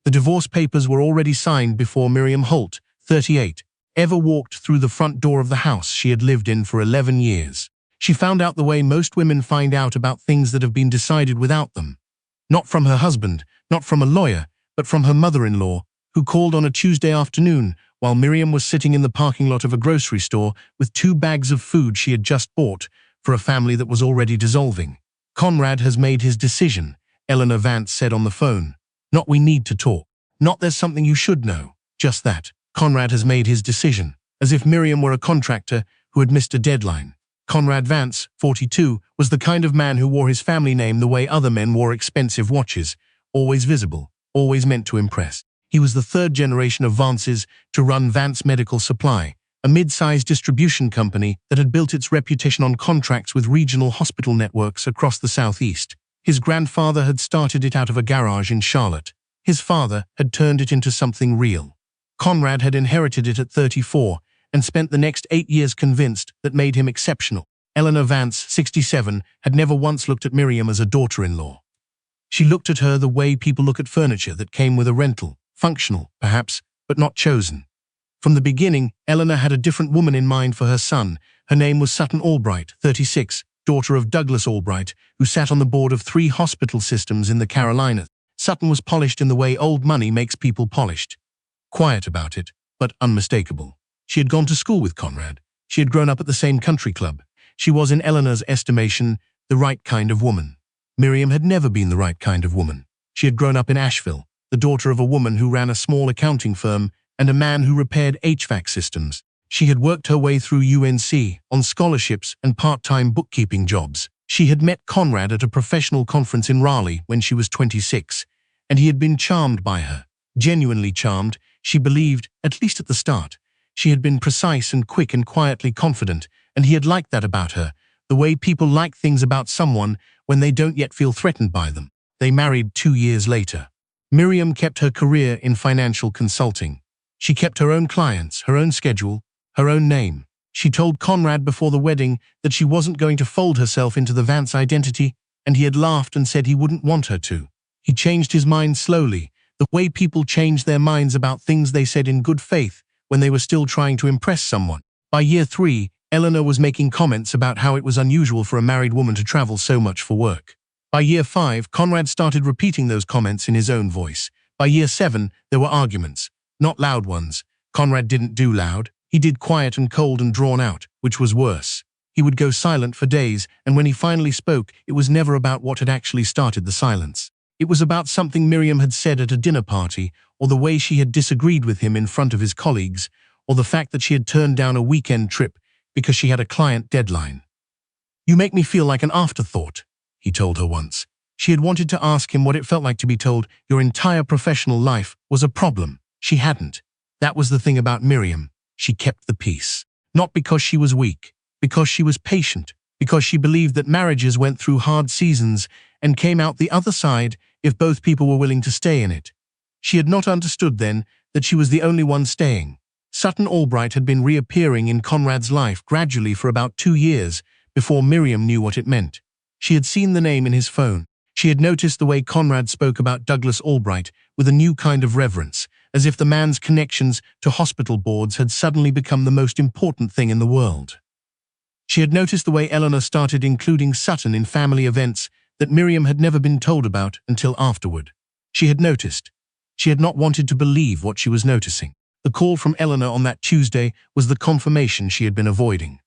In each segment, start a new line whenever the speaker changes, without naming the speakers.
The divorce papers were already signed before Miriam Holt, 38, ever walked through the front door of the house she had lived in for 11 years. She found out the way most women find out about things that have been decided without them. Not from her husband, not from a lawyer, but from her mother-in-law, who called on a Tuesday afternoon while Miriam was sitting in the parking lot of a grocery store with 2 bags of food she had just bought for a family that was already dissolving. "Conrad has made his decision," Eleanor Vance said on the phone. "Not we need to talk. Not there's something you should know. Just that. Conrad has made his decision," as if Miriam were a contractor who had missed a deadline. Conrad Vance, 42, was the kind of man who wore his family name the way other men wore expensive watches, always visible, always meant to impress. He was the 3rd generation of Vances to run Vance Medical Supply, a mid-sized distribution company that had built its reputation on contracts with regional hospital networks across the Southeast. His grandfather had started it out of a garage in Charlotte. His father had turned it into something real. Conrad had inherited it at 34 and spent the next 8 years convinced that made him exceptional. Eleanor Vance, 67, had never once looked at Miriam as a daughter-in-law. She looked at her the way people look at furniture that came with a rental, functional, perhaps, but not chosen. From the beginning, Eleanor had a different woman in mind for her son. Her name was Sutton Albright, 36, daughter of Douglas Albright, who sat on the board of 3 hospital systems in the Carolinas. Sutton was polished in the way old money makes people polished. Quiet about it, but unmistakable. She had gone to school with Conrad. She had grown up at the same country club. She was, in Eleanor's estimation, the right kind of woman. Miriam had never been the right kind of woman. She had grown up in Asheville, the daughter of a woman who ran a small accounting firm and a man who repaired HVAC systems. She had worked her way through UNC on scholarships and part-time bookkeeping jobs. She had met Conrad at a professional conference in Raleigh when she was 26, and he had been charmed by her. Genuinely charmed, she believed, at least at the start. She had been precise and quick and quietly confident, and he had liked that about her, the way people like things about someone when they don't yet feel threatened by them. They married 2 years later. Miriam kept her career in financial consulting. She kept her own clients, her own schedule, her own name. She told Conrad before the wedding that she wasn't going to fold herself into the Vance identity, and he had laughed and said he wouldn't want her to. He changed his mind slowly, the way people change their minds about things they said in good faith when they were still trying to impress someone. By year 3, Eleanor was making comments about how it was unusual for a married woman to travel so much for work. By year 5, Conrad started repeating those comments in his own voice. By year 7, there were arguments. Not loud ones. Conrad didn't do loud. He did quiet and cold and drawn out, which was worse. He would go silent for days, and when he finally spoke, it was never about what had actually started the silence. It was about something Miriam had said at a dinner party, or the way she had disagreed with him in front of his colleagues, or the fact that she had turned down a weekend trip because she had a client deadline. "You make me feel like an afterthought," he told her once. She had wanted to ask him what it felt like to be told your entire professional life was a problem. She hadn't. That was the thing about Miriam. She kept the peace. Not because she was weak, because she was patient, because she believed that marriages went through hard seasons and came out the other side if both people were willing to stay in it. She had not understood then that she was the only one staying. Sutton Albright had been reappearing in Conrad's life gradually for about 2 years before Miriam knew what it meant. She had seen the name in his phone. She had noticed the way Conrad spoke about Douglas Albright with a new kind of reverence, as if the man's connections to hospital boards had suddenly become the most important thing in the world. She had noticed the way Eleanor started including Sutton in family events that Miriam had never been told about until afterward. She had noticed. She had not wanted to believe what she was noticing. The call from Eleanor on that Tuesday was the confirmation she had been avoiding.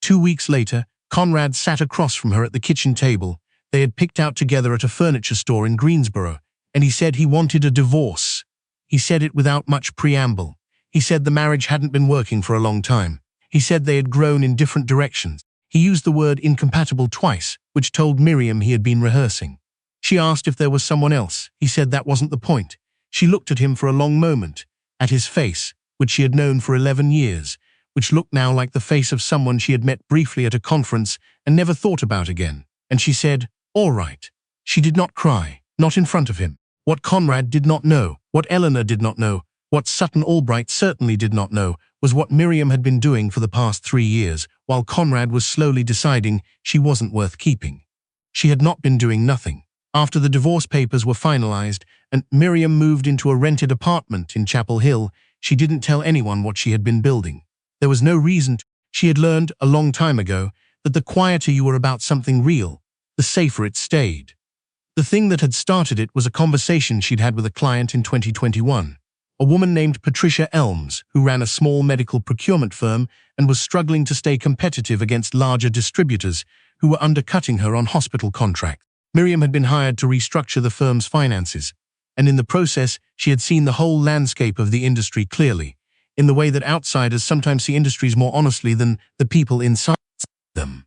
2 weeks later, Conrad sat across from her at the kitchen table. They had picked out together at a furniture store in Greensboro, and he said he wanted a divorce. He said it without much preamble. He said the marriage hadn't been working for a long time. He said they had grown in different directions. He used the word incompatible twice, which told Miriam he had been rehearsing. She asked if there was someone else. He said that wasn't the point. She looked at him for a long moment, at his face, which she had known for 11 years, which looked now like the face of someone she had met briefly at a conference and never thought about again. And she said, "All right." She did not cry, not in front of him. What Conrad did not know, what Eleanor did not know, what Sutton Albright certainly did not know, was what Miriam had been doing for the past 3 years, while Conrad was slowly deciding she wasn't worth keeping. She had not been doing nothing. After the divorce papers were finalized and Miriam moved into a rented apartment in Chapel Hill, she didn't tell anyone what she had been building. There was no reason to. She had learned a long time ago that the quieter you were about something real, the safer it stayed. The thing that had started it was a conversation she'd had with a client in 2021. A woman named Patricia Elms, who ran a small medical procurement firm and was struggling to stay competitive against larger distributors who were undercutting her on hospital contracts. Miriam had been hired to restructure the firm's finances, and in the process, she had seen the whole landscape of the industry clearly, in the way that outsiders sometimes see industries more honestly than the people inside them.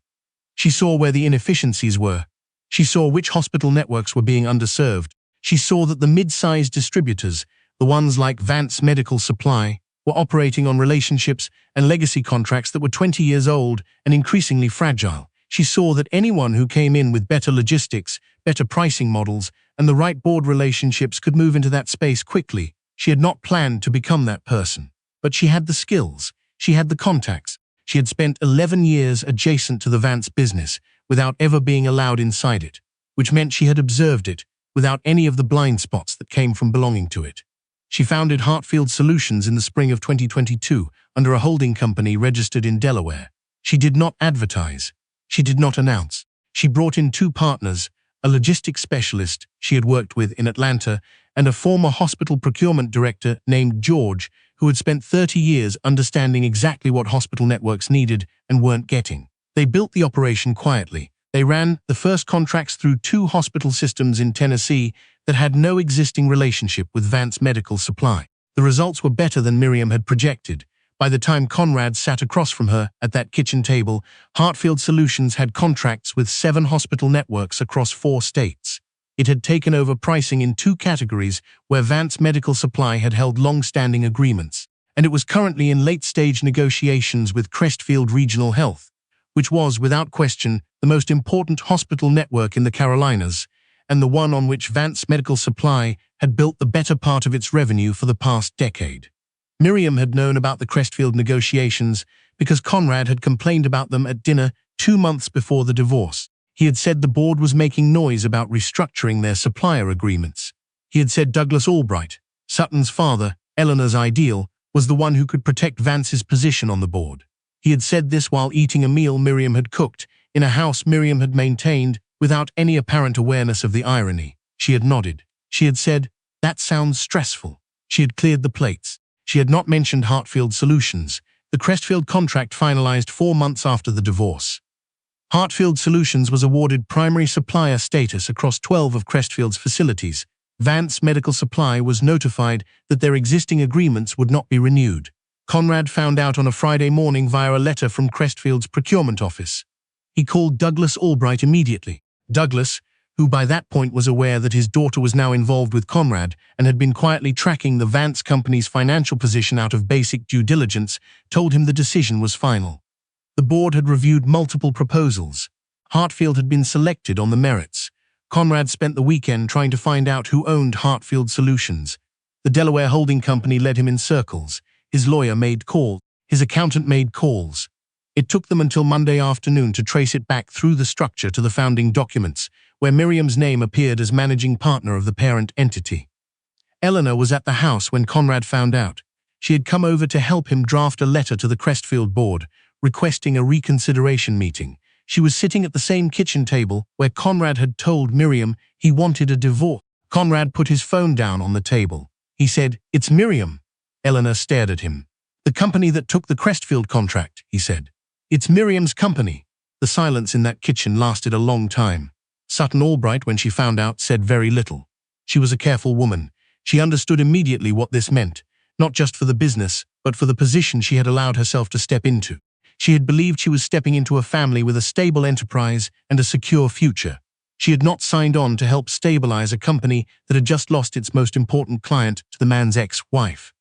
She saw where the inefficiencies were. She saw which hospital networks were being underserved. She saw that the mid-sized distributors, the ones like Vance Medical Supply, were operating on relationships and legacy contracts that were 20 years old and increasingly fragile. She saw that anyone who came in with better logistics, better pricing models, and the right board relationships could move into that space quickly. She had not planned to become that person, but she had the skills. She had the contacts. She had spent 11 years adjacent to the Vance business without ever being allowed inside it, which meant she had observed it without any of the blind spots that came from belonging to it. She founded Hartfield Solutions in the spring of 2022 under a holding company registered in Delaware. She did not advertise. She did not announce. She brought in 2 partners, a logistics specialist she had worked with in Atlanta and a former hospital procurement director named George, who had spent 30 years understanding exactly what hospital networks needed and weren't getting. They built the operation quietly. They ran the first contracts through 2 hospital systems in Tennessee that had no existing relationship with Vance Medical Supply. The results were better than Miriam had projected. By the time Conrad sat across from her at that kitchen table, Hartfield Solutions had contracts with 7 hospital networks across 4 states. It had taken over pricing in 2 categories where Vance Medical Supply had held long-standing agreements, and it was currently in late-stage negotiations with Crestfield Regional Health, which was, without question, the most important hospital network in the Carolinas, and the one on which Vance Medical Supply had built the better part of its revenue for the past decade. Miriam had known about the Crestfield negotiations because Conrad had complained about them at dinner 2 months before the divorce. He had said the board was making noise about restructuring their supplier agreements. He had said Douglas Albright, Sutton's father, Eleanor's ideal, was the one who could protect Vance's position on the board. He had said this while eating a meal Miriam had cooked, in a house Miriam had maintained, without any apparent awareness of the irony. She had nodded. She had said, "That sounds stressful." She had cleared the plates. She had not mentioned Hartfield Solutions, the Crestfield contract finalized 4 months after the divorce. Hartfield Solutions was awarded primary supplier status across 12 of Crestfield's facilities. Vance Medical Supply was notified that their existing agreements would not be renewed. Conrad found out on a Friday morning via a letter from Crestfield's procurement office. He called Douglas Albright immediately. Douglas, who by that point was aware that his daughter was now involved with Conrad and had been quietly tracking the Vance company's financial position out of basic due diligence, told him the decision was final. The board had reviewed multiple proposals. Hartfield had been selected on the merits. Conrad spent the weekend trying to find out who owned Hartfield Solutions. The Delaware holding company led him in circles. His lawyer made calls. His accountant made calls. It took them until Monday afternoon to trace it back through the structure to the founding documents, where Miriam's name appeared as managing partner of the parent entity. Eleanor was at the house when Conrad found out. She had come over to help him draft a letter to the Crestfield board, requesting a reconsideration meeting. She was sitting at the same kitchen table where Conrad had told Miriam he wanted a divorce. Conrad put his phone down on the table. He said, "It's Miriam." Eleanor stared at him. "The company that took the Crestfield contract," he said. "It's Miriam's company." The silence in that kitchen lasted a long time. Sutton Albright, when she found out, said very little. She was a careful woman. She understood immediately what this meant, not just for the business, but for the position she had allowed herself to step into. She had believed she was stepping into a family with a stable enterprise and a secure future. She had not signed on to help stabilize a company that had just lost its most important client to the man's ex-wife.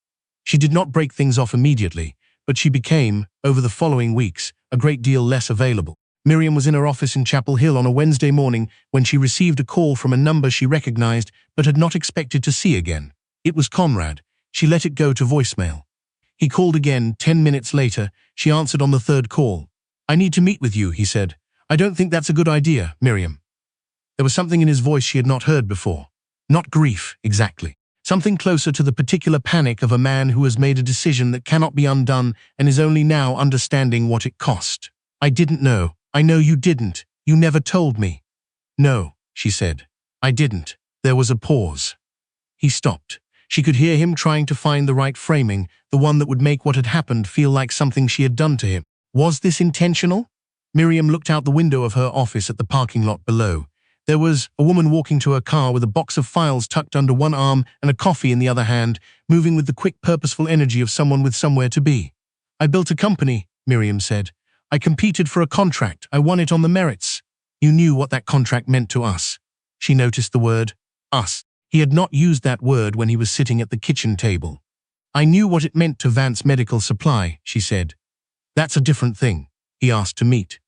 She did not break things off immediately, but she became, over the following weeks, a great deal less available. Miriam was in her office in Chapel Hill on a Wednesday morning when she received a call from a number she recognized but had not expected to see again. It was Conrad. She let it go to voicemail. He called again 10 minutes later. She answered on the 3rd call. "I need to meet with you," he said. "I don't think that's a good idea, Miriam." There was something in his voice she had not heard before. Not grief, exactly. Something closer to the particular panic of a man who has made a decision that cannot be undone and is only now understanding what it cost. I didn't know. I know you didn't. You never told me. No, she said. I didn't. There was a pause. He stopped. She could hear him trying to find the right framing, the one that would make what had happened feel like something she had done to him. Was this intentional? Miriam looked out the window of her office at the parking lot below. There was a woman walking to her car with a box of files tucked under one arm and a coffee in the other hand, moving with the quick, purposeful energy of someone with somewhere to be. I built a company, Miriam said. I competed for a contract. I won it on the merits. You knew what that contract meant to us. She noticed the word, us. He had not used that word when he was sitting at the kitchen table. I knew what it meant to Vance Medical Supply, she said. That's a different thing. He asked to meet.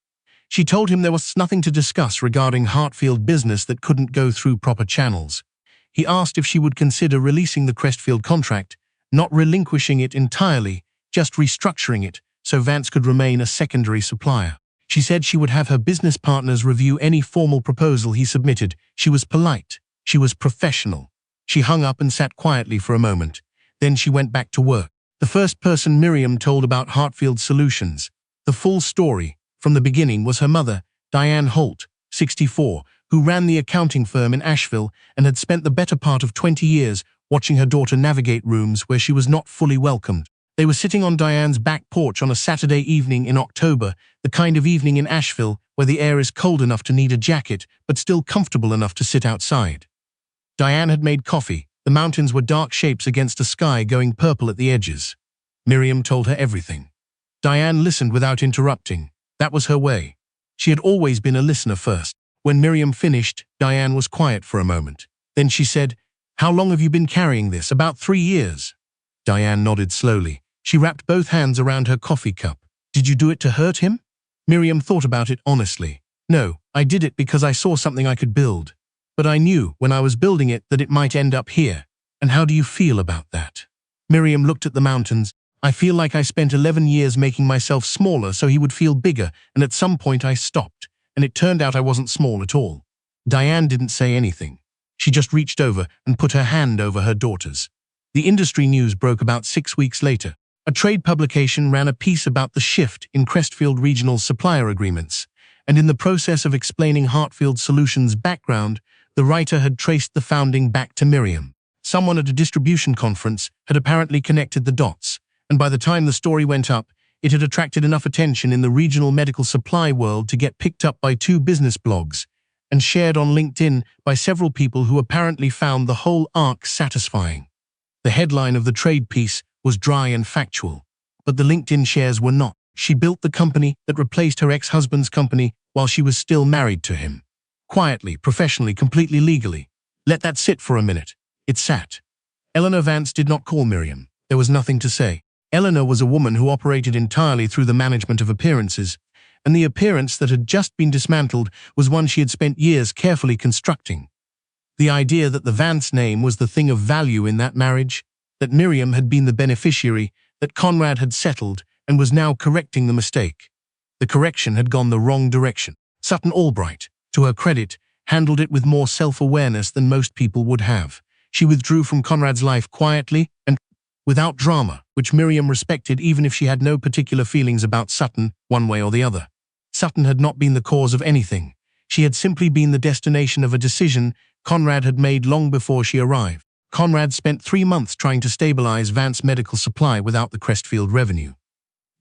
She told him there was nothing to discuss regarding Hartfield business that couldn't go through proper channels. He asked if she would consider releasing the Crestfield contract, not relinquishing it entirely, just restructuring it, so Vance could remain a secondary supplier. She said she would have her business partners review any formal proposal he submitted. She was polite. She was professional. She hung up and sat quietly for a moment. Then she went back to work. The first person Miriam told about Hartfield Solutions, the full story, from the beginning, was her mother, Diane Holt, 64, who ran the accounting firm in Asheville and had spent the better part of 20 years watching her daughter navigate rooms where she was not fully welcomed. They were sitting on Diane's back porch on a Saturday evening in October, the kind of evening in Asheville where the air is cold enough to need a jacket but still comfortable enough to sit outside. Diane had made coffee. The mountains were dark shapes against a sky going purple at the edges. Miriam told her everything. Diane listened without interrupting. That was her way. She had always been a listener first. When Miriam finished, Diane was quiet for a moment. Then she said, "How long have you been carrying this? About 3 years." Diane nodded slowly. She wrapped both hands around her coffee cup. "Did you do it to hurt him?" Miriam thought about it honestly. "No, I did it because I saw something I could build. But I knew, when I was building it, that it might end up here. And how do you feel about that?" Miriam looked at the mountains. "I feel like I spent 11 years making myself smaller so he would feel bigger, and at some point I stopped, and it turned out I wasn't small at all." Diane didn't say anything. She just reached over and put her hand over her daughter's. The industry news broke about 6 weeks later. A trade publication ran a piece about the shift in Crestfield Regional's supplier agreements, and in the process of explaining Hartfield Solutions' background, the writer had traced the founding back to Miriam. Someone at a distribution conference had apparently connected the dots, and by the time the story went up, it had attracted enough attention in the regional medical supply world to get picked up by 2 business blogs and shared on LinkedIn by several people who apparently found the whole arc satisfying. The headline of the trade piece was dry and factual, but the LinkedIn shares were not. She built the company that replaced her ex-husband's company while she was still married to him. Quietly, professionally, completely legally. Let that sit for a minute. It sat. Eleanor Vance did not call Miriam. There was nothing to say. Eleanor was a woman who operated entirely through the management of appearances, and the appearance that had just been dismantled was one she had spent years carefully constructing. The idea that the Vance name was the thing of value in that marriage, that Miriam had been the beneficiary, that Conrad had settled and was now correcting the mistake. The correction had gone the wrong direction. Sutton Albright, to her credit, handled it with more self-awareness than most people would have. She withdrew from Conrad's life quietly and without drama, which Miriam respected even if she had no particular feelings about Sutton, one way or the other. Sutton had not been the cause of anything. She had simply been the destination of a decision Conrad had made long before she arrived. Conrad spent 3 months trying to stabilize Vance Medical Supply without the Crestfield revenue.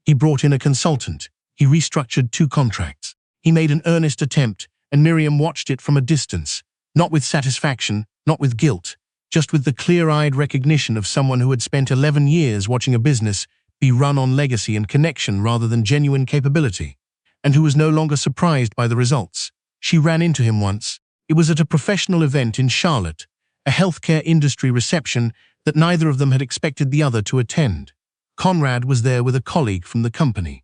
He brought in a consultant. He restructured 2 contracts. He made an earnest attempt, and Miriam watched it from a distance, not with satisfaction, not with guilt, just with the clear-eyed recognition of someone who had spent 11 years watching a business be run on legacy and connection rather than genuine capability, and who was no longer surprised by the results. She ran into him once. It was at a professional event in Charlotte, a healthcare industry reception that neither of them had expected the other to attend. Conrad was there with a colleague from the company.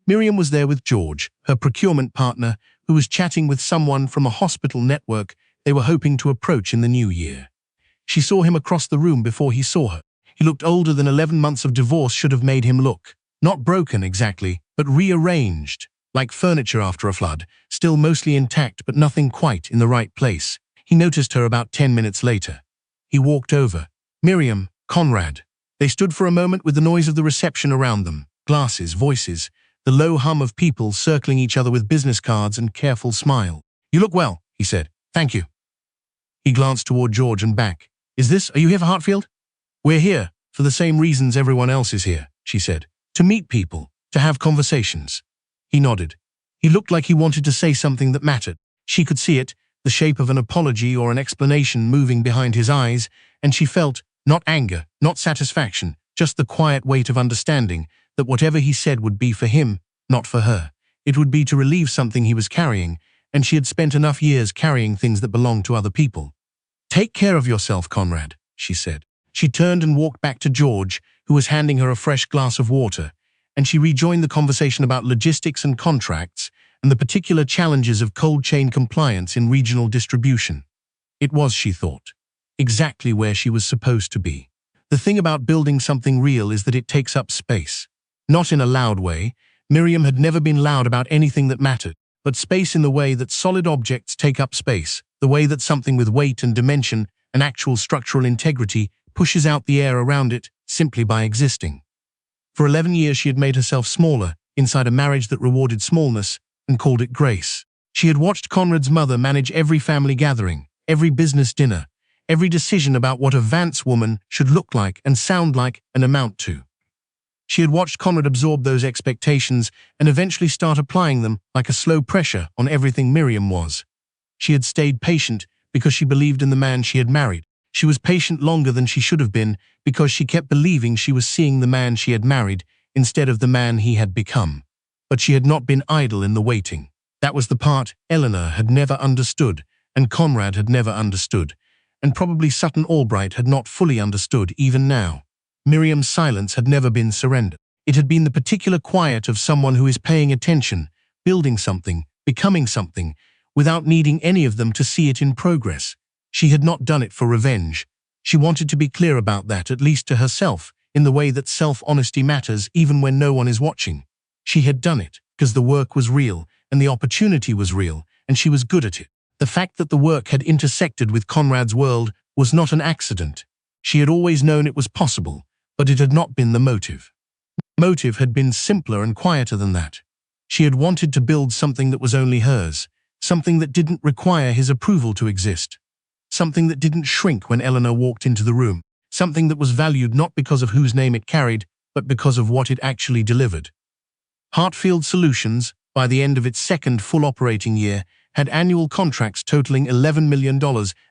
Miriam was there with George, her procurement partner, who was chatting with someone from a hospital network they were hoping to approach in the new year. She saw him across the room before he saw her. He looked older than 11 months of divorce should have made him look. Not broken exactly, but rearranged. like furniture after a flood, still mostly intact but nothing quite in the right place. He noticed her about 10 minutes later. He walked over. Miriam, Conrad. They stood for a moment with the noise of the reception around them, glasses, voices, the low hum of people circling each other with business cards and careful smile. "You look well," he said. "Thank you." He glanced toward George and back. Are you here for Hartfield?" "We're here, for the same reasons everyone else is here," she said. "To meet people, to have conversations." He nodded. He looked like he wanted to say something that mattered. She could see it, the shape of an apology or an explanation moving behind his eyes, and she felt, not anger, not satisfaction, just the quiet weight of understanding, that whatever he said would be for him, not for her. It would be to relieve something he was carrying, and she had spent enough years carrying things that belonged to other people. "Take care of yourself, Conrad," she said. She turned and walked back to George, who was handing her a fresh glass of water, and she rejoined the conversation about logistics and contracts and the particular challenges of cold chain compliance in regional distribution. It was, she thought, exactly where she was supposed to be. The thing about building something real is that it takes up space. Not in a loud way. Miriam had never been loud about anything that mattered, but space in the way that solid objects take up space, the way that something with weight and dimension and actual structural integrity pushes out the air around it simply by existing. For 11 years she had made herself smaller inside a marriage that rewarded smallness and called it grace. She had watched Conrad's mother manage every family gathering, every business dinner, every decision about what a Vance woman should look like and sound like and amount to. She had watched Conrad absorb those expectations and eventually start applying them like a slow pressure on everything Miriam was. She had stayed patient because she believed in the man she had married. She was patient longer than she should have been because she kept believing she was seeing the man she had married instead of the man he had become. But she had not been idle in the waiting. That was the part Eleanor had never understood, and Conrad had never understood, and probably Sutton Albright had not fully understood even now. Miriam's silence had never been surrender. It had been the particular quiet of someone who is paying attention, building something, becoming something, without needing any of them to see it in progress. She had not done it for revenge. She wanted to be clear about that, at least to herself, in the way that self-honesty matters even when no one is watching. She had done it because the work was real and the opportunity was real, and she was good at it. The fact that the work had intersected with Conrad's world was not an accident. She had always known it was possible, but it had not been the motive. Motive had been simpler and quieter than that. She had wanted to build something that was only hers, something that didn't require his approval to exist, something that didn't shrink when Eleanor walked into the room, something that was valued not because of whose name it carried, but because of what it actually delivered. Hartfield Solutions, by the end of its second full operating year, had annual contracts totaling $11 million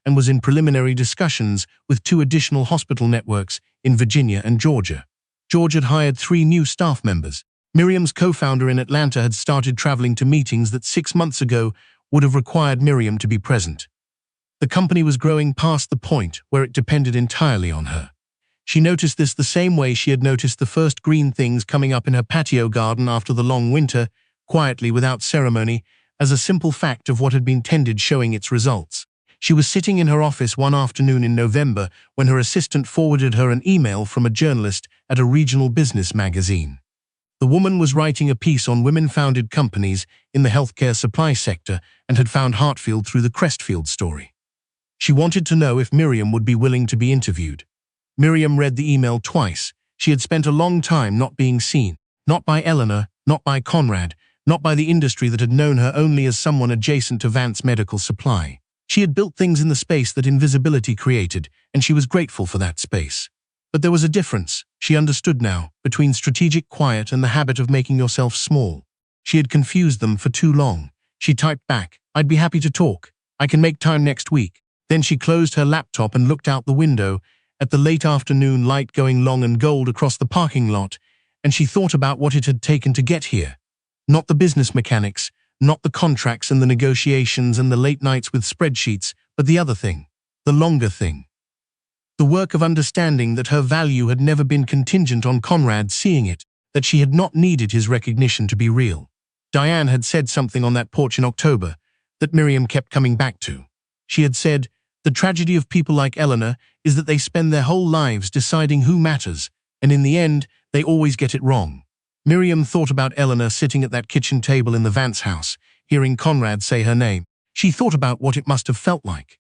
and was in preliminary discussions with 2 additional hospital networks in Virginia and Georgia. George had hired 3 new staff members. Miriam's co-founder in Atlanta had started traveling to meetings that 6 months ago would have required Miriam to be present. The company was growing past the point where it depended entirely on her. She noticed this the same way she had noticed the first green things coming up in her patio garden after the long winter, quietly without ceremony, as a simple fact of what had been tended showing its results. She was sitting in her office one afternoon in November when her assistant forwarded her an email from a journalist at a regional business magazine. The woman was writing a piece on women-founded companies in the healthcare supply sector and had found Hartfield through the Crestfield story. She wanted to know if Miriam would be willing to be interviewed. Miriam read the email twice. She had spent a long time not being seen, not by Eleanor, not by Conrad, not by the industry that had known her only as someone adjacent to Vance Medical Supply. She had built things in the space that invisibility created, and she was grateful for that space. But there was a difference, she understood now, between strategic quiet and the habit of making yourself small. She had confused them for too long. She typed back, "I'd be happy to talk. I can make time next week." Then she closed her laptop and looked out the window at the late afternoon light going long and gold across the parking lot, and she thought about what it had taken to get here. Not the business mechanics, not the contracts and the negotiations and the late nights with spreadsheets, but the other thing, the longer thing. The work of understanding that her value had never been contingent on Conrad seeing it, that she had not needed his recognition to be real. Diane had said something on that porch in October that Miriam kept coming back to. She had said, "The tragedy of people like Eleanor is that they spend their whole lives deciding who matters, and in the end, they always get it wrong." Miriam thought about Eleanor sitting at that kitchen table in the Vance house, hearing Conrad say her name. She thought about what it must have felt like.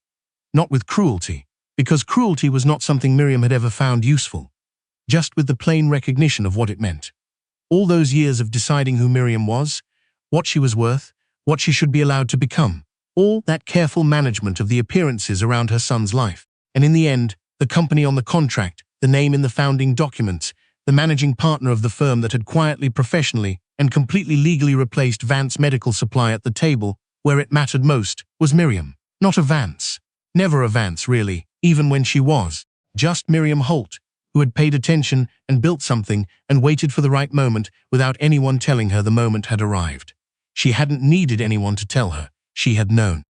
Not with cruelty, because cruelty was not something Miriam had ever found useful. Just with the plain recognition of what it meant. All those years of deciding who Miriam was, what she was worth, what she should be allowed to become. All that careful management of the appearances around her son's life. And in the end, the company on the contract, the name in the founding documents, the managing partner of the firm that had quietly, professionally, and completely legally replaced Vance Medical Supply at the table, where it mattered most, was Miriam. Not a Vance. Never a Vance, really, even when she was. Just Miriam Holt, who had paid attention and built something and waited for the right moment without anyone telling her the moment had arrived. She hadn't needed anyone to tell her. She had known.